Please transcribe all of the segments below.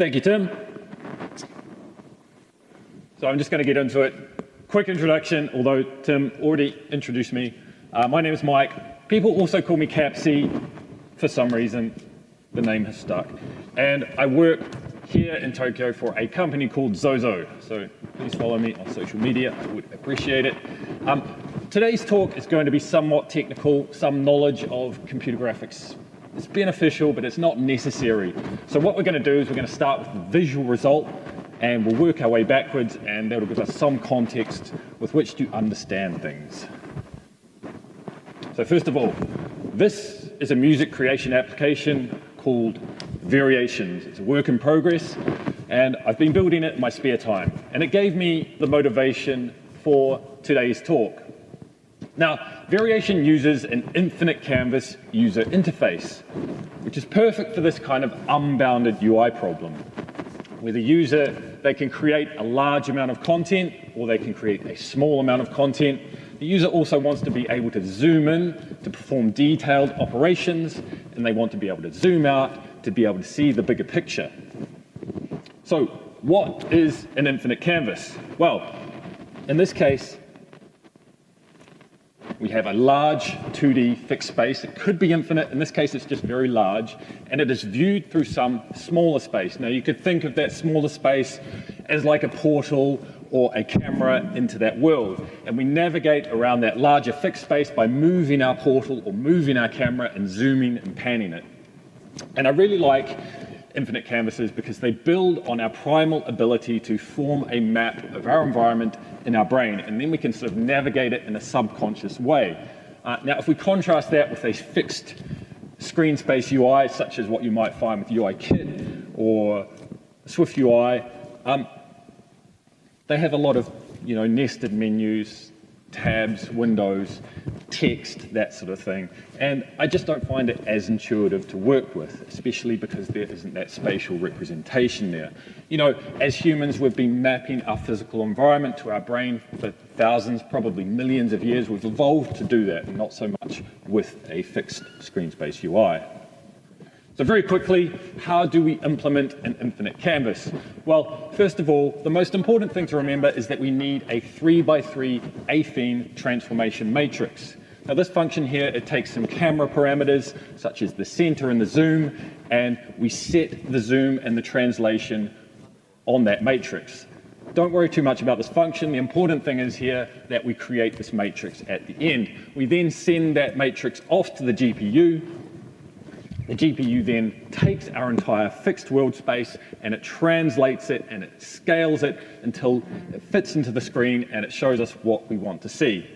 Thank you, Tim. So I'm just going to get into it. Quick introduction, although Tim already introduced me. My name is Mike. People also call me Capsy. For some reason, the name has stuck. And I work here in Tokyo for a company called Zozo. So please follow me on social media. I would appreciate it. Today's talk is going to be somewhat technical, some knowledge of computer graphics. It's beneficial, but it's not necessary. So what we're going to do is we're going to start with the visual result, and we'll work our way backwards, and that'll give us some context with which to understand things. So first of all, this is a music creation application called Variations. It's a work in progress, and I've been building it in my spare time, and it gave me the motivation for today's talk. Now, Variation uses an infinite canvas user interface, which is perfect for this kind of unbounded UI problem, where the user, they can create a large amount of content, or they can create a small amount of content. The user also wants to be able to zoom in to perform detailed operations, and they want to be able to zoom out to be able to see the bigger picture. So what is an infinite canvas? Well, in this case, we have a large 2D fixed space. It could be infinite. In this case, it's just very large, and it is viewed through some smaller space. Now, you could think of that smaller space as like a portal or a camera into that world, and we navigate around that larger fixed space by moving our portal or moving our camera and zooming and panning it. And I really like infinite canvases because they build on our primal ability to form a map of our environment in our brain, and then we can sort of navigate it in a subconscious way. Now, if we contrast that with a fixed screen space UI, such as what you might find with UIKit or Swift UI, they have a lot of nested menus, tabs, windows, text, that sort of thing. And I just don't find it as intuitive to work with, especially because there isn't that spatial representation there. As humans, we've been mapping our physical environment to our brain for thousands, probably millions of years. We've evolved to do that, and not so much with a fixed screen space UI. So very quickly, how do we implement an infinite canvas? Well, first of all, the most important thing to remember is that we need a 3x3 affine transformation matrix. Now this function here, it takes some camera parameters, such as the center and the zoom, and we set the zoom and the translation on that matrix. Don't worry too much about this function. The important thing is here that we create this matrix at the end. We then send that matrix off to the GPU. The GPU then takes our entire fixed world space and it translates it and it scales it until it fits into the screen and it shows us what we want to see.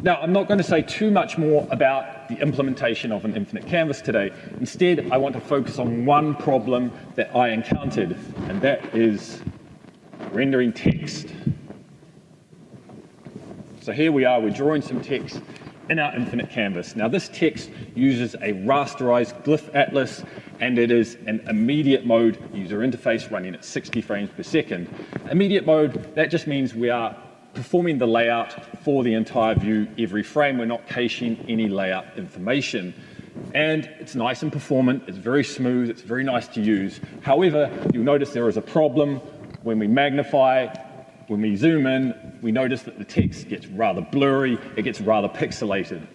Now, I'm not going to say too much more about the implementation of an infinite canvas today. Instead, I want to focus on one problem that I encountered, and that is rendering text. So here we are, we're drawing some text in our infinite canvas. Now this text uses a rasterized glyph atlas, and it is an immediate mode user interface running at 60 frames per second. Immediate mode, that just means we are performing the layout for the entire view every frame. We're not caching any layout information. And it's nice and performant, it's very smooth, it's very nice to use. However, you'll notice there is a problem when we magnify. When we zoom in, we notice that the text gets rather blurry, it gets rather pixelated.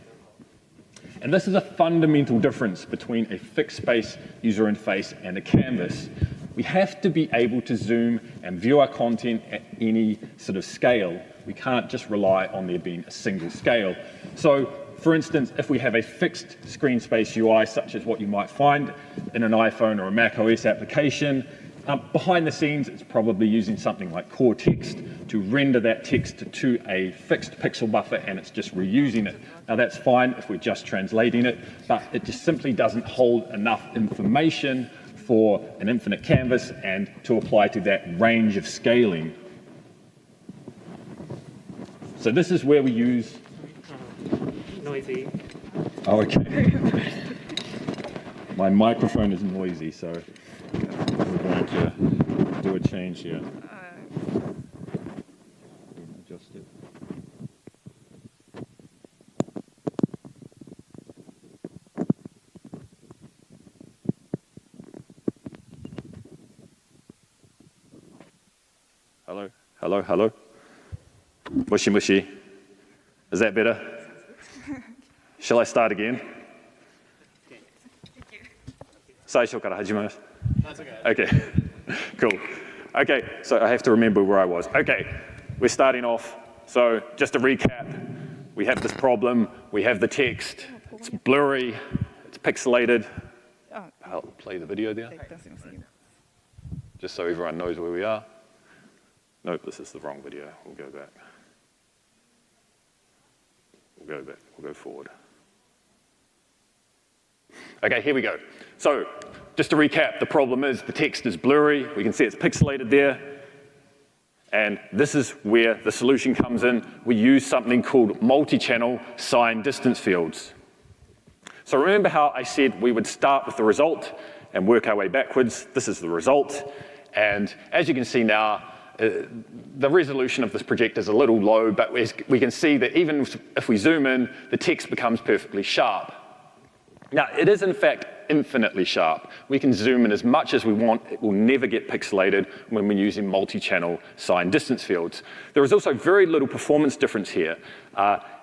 And this is a fundamental difference between a fixed space user interface and a canvas. We have to be able to zoom and view our content at any sort of scale. We can't just rely on there being a single scale. So, for instance, if we have a fixed screen space UI, such as what you might find in an iPhone or a Mac OS application, behind the scenes, it's probably using something like core text to render that text to a fixed pixel buffer, and it's just reusing it. Now that's fine if we're just translating it, but it just simply doesn't hold enough information for an infinite canvas and to apply to that range of scaling. So this is where we use... Noisy. Oh, okay. My microphone is noisy, so... we're going to do a change here. Adjust it. Hello, hello. Mushy, mushy. Is that better? Shall I start again? 最初から始めます. That's okay. Okay, cool. Okay, so I have to remember where I was. Okay, we're starting off. So just to recap, we have this problem, we have the text, it's blurry, it's pixelated. I'll play the video there, just so everyone knows where we are. Nope, this is the wrong video, we'll go back. We'll go forward. Okay, here we go. So, just to recap, the problem is the text is blurry. We can see it's pixelated there. And this is where the solution comes in. We use something called multi-channel sign distance fields. So remember how I said we would start with the result and work our way backwards? This is the result. And as you can see now, the resolution of this projector is a little low, but we can see that even if we zoom in, the text becomes perfectly sharp. Now, it is in fact infinitely sharp. We can zoom in as much as we want. It will never get pixelated when we're using multi-channel sign distance fields. There is also very little performance difference here.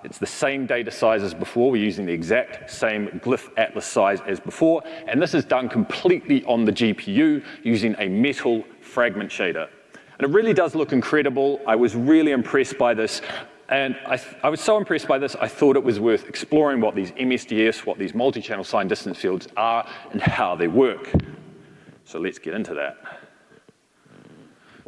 It's the same data size as before. We're using the exact same glyph atlas size as before, and this is done completely on the GPU using a metal fragment shader. And it really does look incredible. I was really impressed by this. And I was so impressed by this, I thought it was worth exploring what these MSDFs, what these multi-channel sign distance fields are, and how they work. So let's get into that.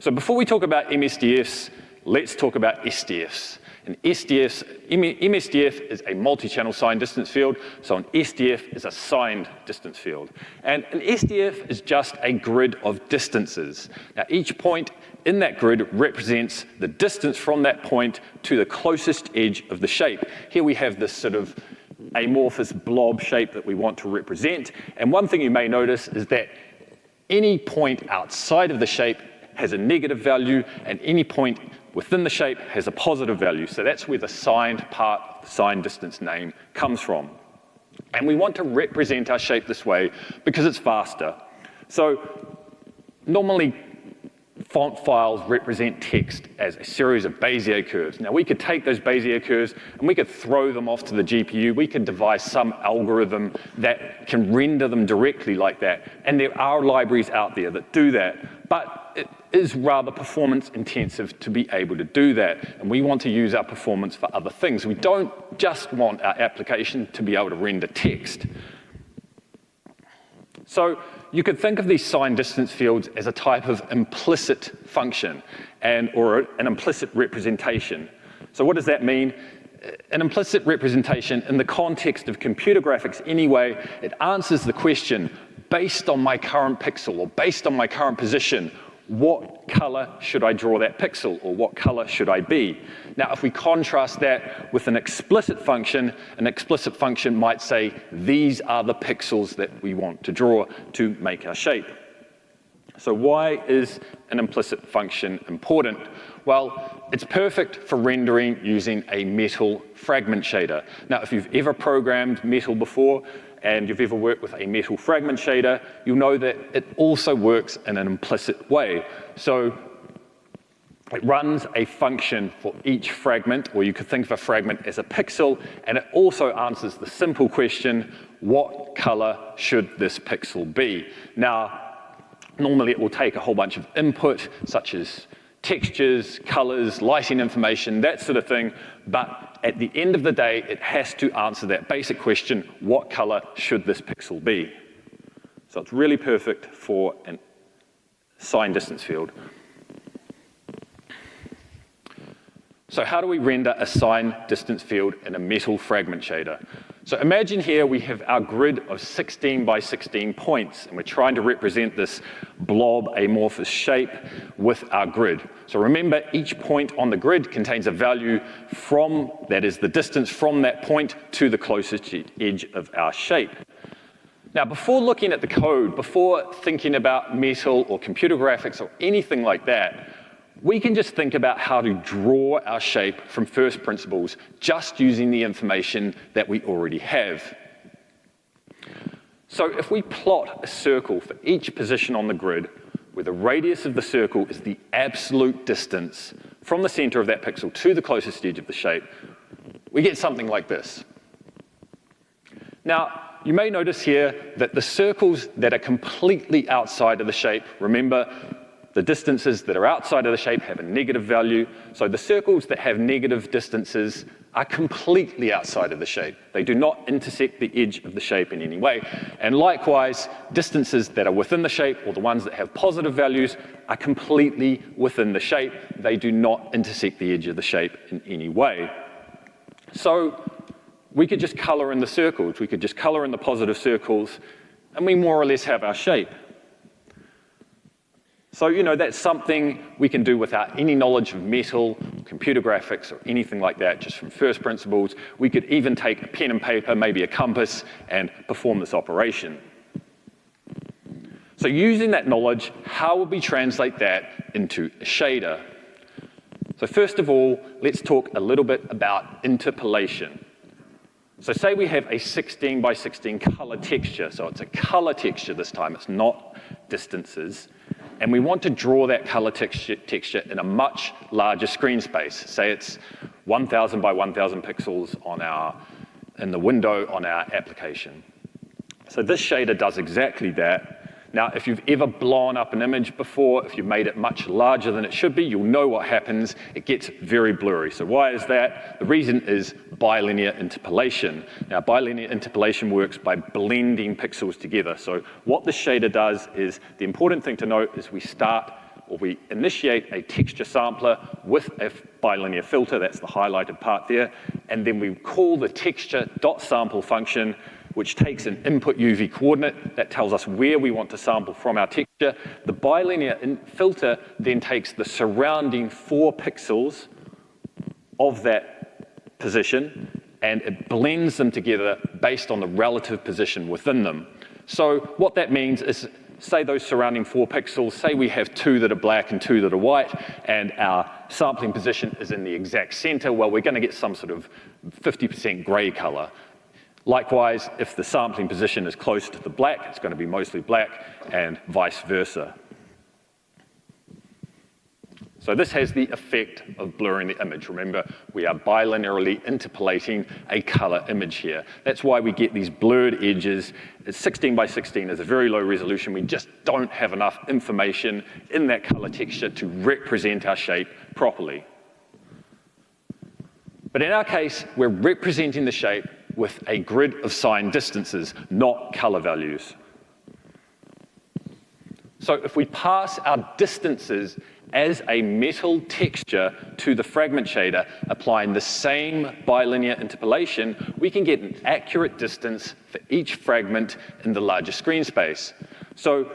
So before we talk about MSDFs, let's talk about SDFs. And MSDF is a multi-channel sign distance field, so an SDF is a signed distance field. And an SDF is just a grid of distances. Now each point in that grid represents the distance from that point to the closest edge of the shape. Here we have this sort of amorphous blob shape that we want to represent. And one thing you may notice is that any point outside of the shape has a negative value, and any point within the shape has a positive value. So that's where the signed part, the sign distance name comes from. And we want to represent our shape this way because it's faster. So normally font files represent text as a series of Bezier curves. Now we could take those Bezier curves and we could throw them off to the GPU. We could devise some algorithm that can render them directly like that. And there are libraries out there that do that. But it is rather performance intensive to be able to do that. And we want to use our performance for other things. We don't just want our application to be able to render text. So you could think of these sign distance fields as a type of implicit function or an implicit representation. So what does that mean? An implicit representation in the context of computer graphics anyway, it answers the question, based on my current pixel or based on my current position, what color should I draw that pixel, or what color should I be? Now, if we contrast that with an explicit function might say, these are the pixels that we want to draw to make our shape. So why is an implicit function important? Well, it's perfect for rendering using a metal fragment shader. Now, if you've ever programmed metal before, and you've ever worked with a metal fragment shader, you'll know that it also works in an implicit way. So it runs a function for each fragment, or you could think of a fragment as a pixel, and it also answers the simple question, what color should this pixel be? Now, normally it will take a whole bunch of input, such as textures, colors, lighting information, that sort of thing, but at the end of the day, it has to answer that basic question, what color should this pixel be? So it's really perfect for a sign distance field. So how do we render a sign distance field in a metal fragment shader? So imagine here we have our grid of 16 by 16 points, and we're trying to represent this blob amorphous shape with our grid. So remember, each point on the grid contains a value that is the distance from that point to the closest edge of our shape. Now, before looking at the code, before thinking about metal or computer graphics or anything like that, we can just think about how to draw our shape from first principles, just using the information that we already have. So if we plot a circle for each position on the grid, where the radius of the circle is the absolute distance from the center of that pixel to the closest edge of the shape, we get something like this. Now, you may notice here that the circles that are completely outside of the shape, remember, the distances that are outside of the shape have a negative value, so the circles that have negative distances are completely outside of the shape. They do not intersect the edge of the shape in any way. And likewise, distances that are within the shape, or the ones that have positive values, are completely within the shape. They do not intersect the edge of the shape in any way. So we could just color in the circles. We could just color in the positive circles, and we more or less have our shape. So, that's something we can do without any knowledge of metal, computer graphics, or anything like that, just from first principles. We could even take a pen and paper, maybe a compass, and perform this operation. So using that knowledge, how would we translate that into a shader? So first of all, let's talk a little bit about interpolation. So say we have a 16 by 16 color texture. So it's a color texture this time, it's not distances. And we want to draw that color texture in a much larger screen space. Say it's 1,000 by 1,000 pixels in the window on our application. So this shader does exactly that. Now, if you've ever blown up an image before, if you've made it much larger than it should be, you'll know what happens. It gets very blurry. So why is that? The reason is bilinear interpolation. Now, bilinear interpolation works by blending pixels together. So what the shader does is, the important thing to note is we initiate a texture sampler with a bilinear filter, that's the highlighted part there, and then we call the texture.sample function, which takes an input UV coordinate that tells us where we want to sample from our texture. The bilinear filter then takes the surrounding 4 pixels of that position and it blends them together based on the relative position within them. So what that means is, say those surrounding 4 pixels, say we have 2 that are black and 2 that are white, and our sampling position is in the exact center, well, we're going to get some sort of 50% gray color. Likewise, if the sampling position is close to the black, it's going to be mostly black, and vice versa. So this has the effect of blurring the image. Remember, we are bilinearly interpolating a color image here. That's why we get these blurred edges. 16 by 16 is a very low resolution. We just don't have enough information in that color texture to represent our shape properly. But in our case, we're representing the shape with a grid of signed distances, not color values. So if we pass our distances as a metal texture to the fragment shader, applying the same bilinear interpolation, we can get an accurate distance for each fragment in the larger screen space. So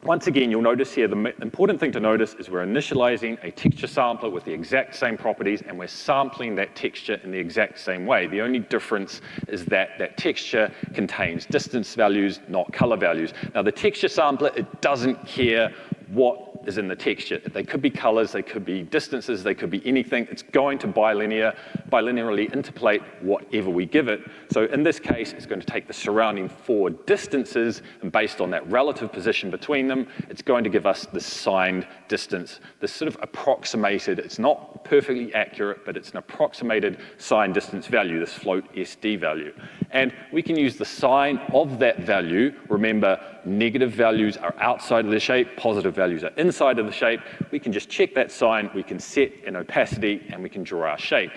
once again, you'll notice here, the important thing to notice is we're initializing a texture sampler with the exact same properties, and we're sampling that texture in the exact same way. The only difference is that that texture contains distance values, not color values. Now, the texture sampler, it doesn't care what is in the texture. They could be colors, they could be distances, they could be anything. It's going to bilinearly interpolate whatever we give it. So in this case, it's going to take the surrounding 4 distances, and based on that relative position between them, it's going to give us the signed distance, this sort of approximated, it's not perfectly accurate, but it's an approximated signed distance value, this float SD value. And we can use the sign of that value. Remember, negative values are outside of the shape, positive values are inside of the shape. We can just check that sign, we can set an opacity, and we can draw our shape.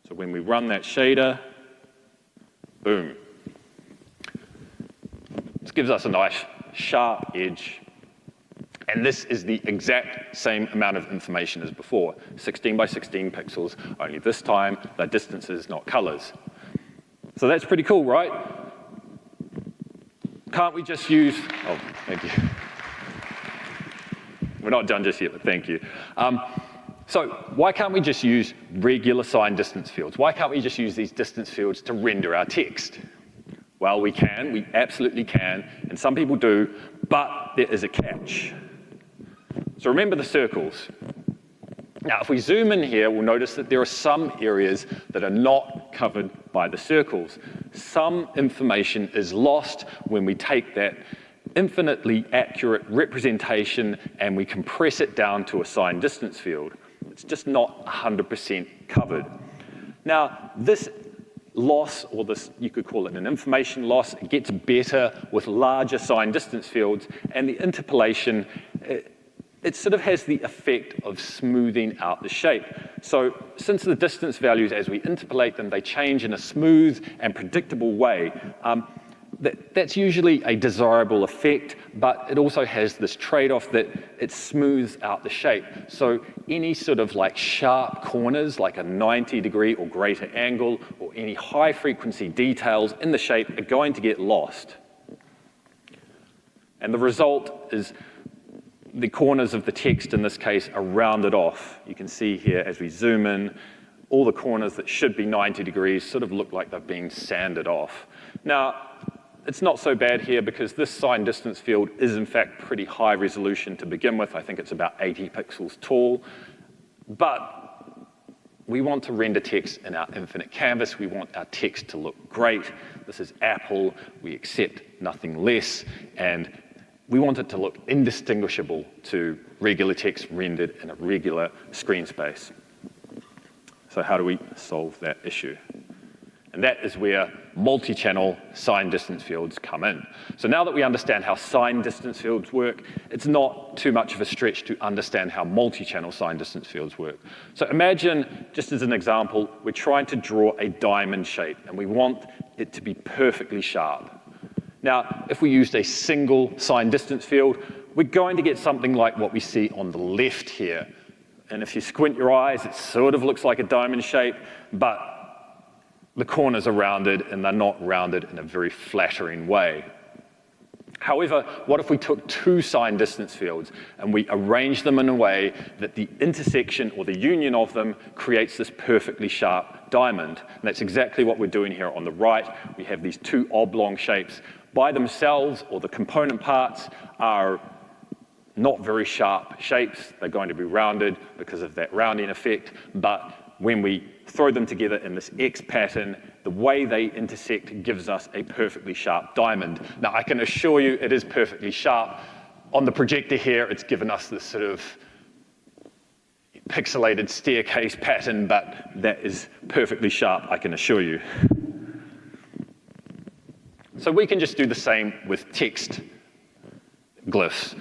So when we run that shader, boom. This gives us a nice sharp edge. And this is the exact same amount of information as before, 16 by 16 pixels, only this time they're distances, not colors. So that's pretty cool, right? Can't we just use, oh, thank you. We're not done just yet, but thank you. So why can't we just use regular signed distance fields? Why can't we just use these distance fields to render our text? Well, we can, we absolutely can, and some people do, but there is a catch. So remember the circles. Now, if we zoom in here, we'll notice that there are some areas that are not covered by the circles. Some information is lost when we take that infinitely accurate representation and we compress it down to a signed distance field. It's just not 100% covered. Now, this loss, or this, you could call it an information loss, it gets better with larger sign distance fields, and the interpolation, it sort of has the effect of smoothing out the shape. So since the distance values, as we interpolate them, they change in a smooth and predictable way, that's usually a desirable effect, but it also has this trade-off that it smooths out the shape. So any sort of like sharp corners, like a 90-degree or greater angle, or any high-frequency details in the shape are going to get lost. And the result is the corners of the text in this case are rounded off. You can see here as we zoom in, all the corners that should be 90 degrees sort of look like they've been sanded off. Now, it's not so bad here because this sign distance field is in fact pretty high resolution to begin with. I think it's about 80 pixels tall. But we want to render text in our infinite canvas. We want our text to look great. This is Apple. We accept nothing less. And we want it to look indistinguishable to regular text rendered in a regular screen space. So how do we solve that issue? And that is where multi-channel sign distance fields come in. So now that we understand how sign distance fields work, it's not too much of a stretch to understand how multi-channel sign distance fields work. So imagine, just as an example, we're trying to draw a diamond shape, and we want it to be perfectly sharp. Now, if we used a single sign distance field, we're going to get something like what we see on the left here. And if you squint your eyes, it sort of looks like a diamond shape, but the corners are rounded, and they're not rounded in a very flattering way. However, what if we took two sign distance fields and we arranged them in a way that the intersection or the union of them creates this perfectly sharp diamond? And that's exactly what we're doing here on the right. We have these two oblong shapes. By themselves, or the component parts, are not very sharp shapes. They're going to be rounded because of that rounding effect, but when we throw them together in this X pattern, the way they intersect gives us a perfectly sharp diamond. Now, I can assure you it is perfectly sharp. On the projector here, it's given us this sort of pixelated staircase pattern, but that is perfectly sharp, I can assure you. So we can just do the same with text glyphs.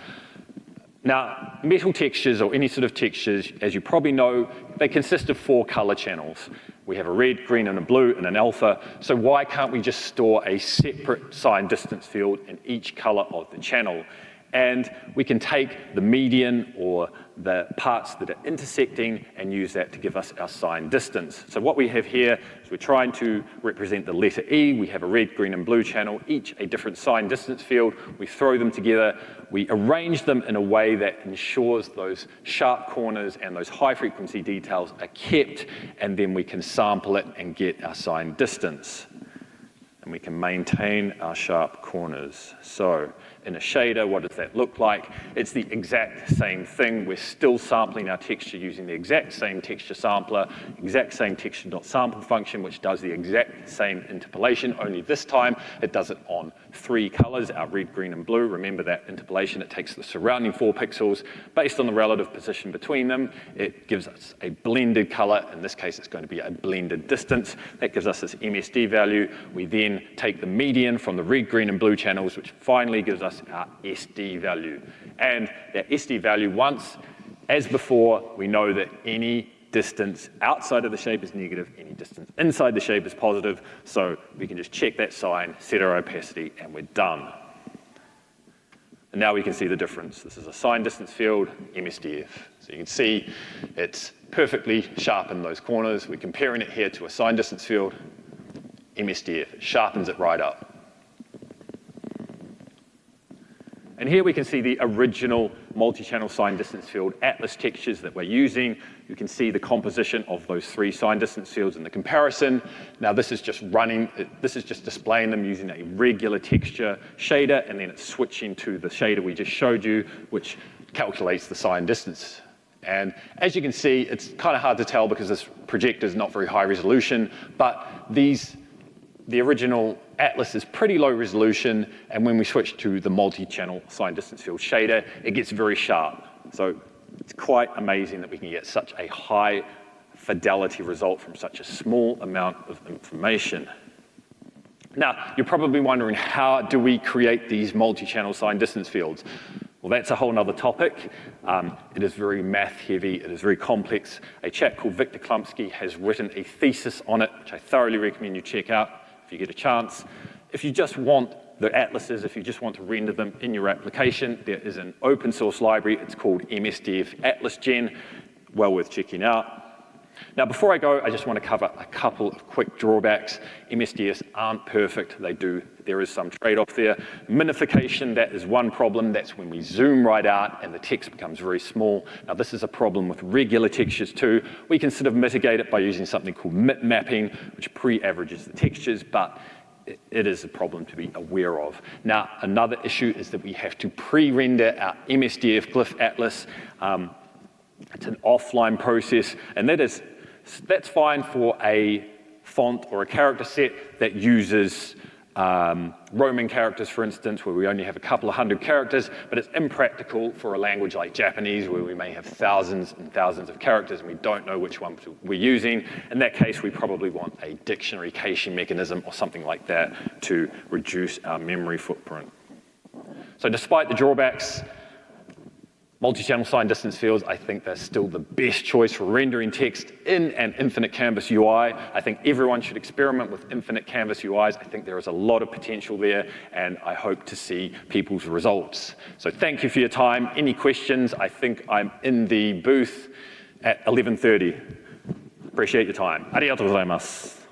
Now, metal textures, or any sort of textures, as you probably know, they consist of 4 color channels. We have a red, green, and a blue, and an alpha. So why can't we just store a separate sign distance field in each color of the channel? And we can take the median, or the parts that are intersecting, and use that to give us our sign distance. So what we have here is we're trying to represent the letter E. We have a red, green, and blue channel, each a different sign distance field. We throw them together. We arrange them in a way that ensures those sharp corners and those high frequency details are kept, and then we can sample it and get our sign distance. And we can maintain our sharp corners. So in a shader, what does that look like? It's the exact same thing. We're still sampling our texture using the exact same texture sampler, exact same texture.sample function, which does the exact same interpolation, only this time it does it on 3 colors, our red, green, and blue. Remember that interpolation, it takes the surrounding 4 pixels. Based on the relative position between them, it gives us a blended color. In this case, it's going to be a blended distance. That gives us this MSD value. We then take the median from the red, green, and blue channels, which finally gives us our SD value. And that SD value, once, as before, we know that any distance outside of the shape is negative, any distance inside the shape is positive, so we can just check that sign, set our opacity, and we're done. And now we can see the difference. This is a sign distance field, MSDF. So you can see it's perfectly sharp in those corners. We're comparing it here to a sign distance field, MSDF. It sharpens it right up. And here we can see the original multi-channel sign distance field atlas textures that we're using. You can see the composition of those 3 sign distance fields in the comparison. Now this is just displaying them using a regular texture shader, and then it's switching to the shader we just showed you, which calculates the sign distance. And as you can see, it's kind of hard to tell because this projector is not very high resolution, but the original atlas is pretty low resolution, and when we switch to the multi-channel sign distance field shader, it gets very sharp. So It's quite amazing that we can get such a high fidelity result from such a small amount of information. Now, you're probably wondering, how do we create these multi-channel sign distance fields? Well, that's a whole nother topic. It is very math heavy, it is very complex. A chap called Victor Klumsky has written a thesis on it, which I thoroughly recommend you check out if you get a chance. If you just want the atlases, if you just want to render them in your application, there is an open source library. It's called MSDF Atlas Gen, well worth checking out. Now, before I go, I just want to cover a couple of quick drawbacks. MSDFs aren't perfect. There is some trade-off there. Minification, that is one problem. That's when we zoom right out and the text becomes very small. Now, this is a problem with regular textures too. We can sort of mitigate it by using something called MIT mapping, which pre-averages the textures, but it is a problem to be aware of. Now, another issue is that we have to pre-render our MSDF glyph atlas. It's an offline process, and that's fine for a font or a character set that uses Roman characters, for instance, where we only have a couple of hundred characters, but it's impractical for a language like Japanese, where we may have thousands and thousands of characters and we don't know which one we're using. In that case, we probably want a dictionary caching mechanism or something like that to reduce our memory footprint. So despite the drawbacks, multi-channel sign distance fields, I think they're still the best choice for rendering text in an infinite canvas UI. I think everyone should experiment with infinite canvas UIs. I think there is a lot of potential there, and I hope to see people's results. So thank you for your time. Any questions? I think I'm in the booth at 11:30. Appreciate your time. Arigatou gozaimasu.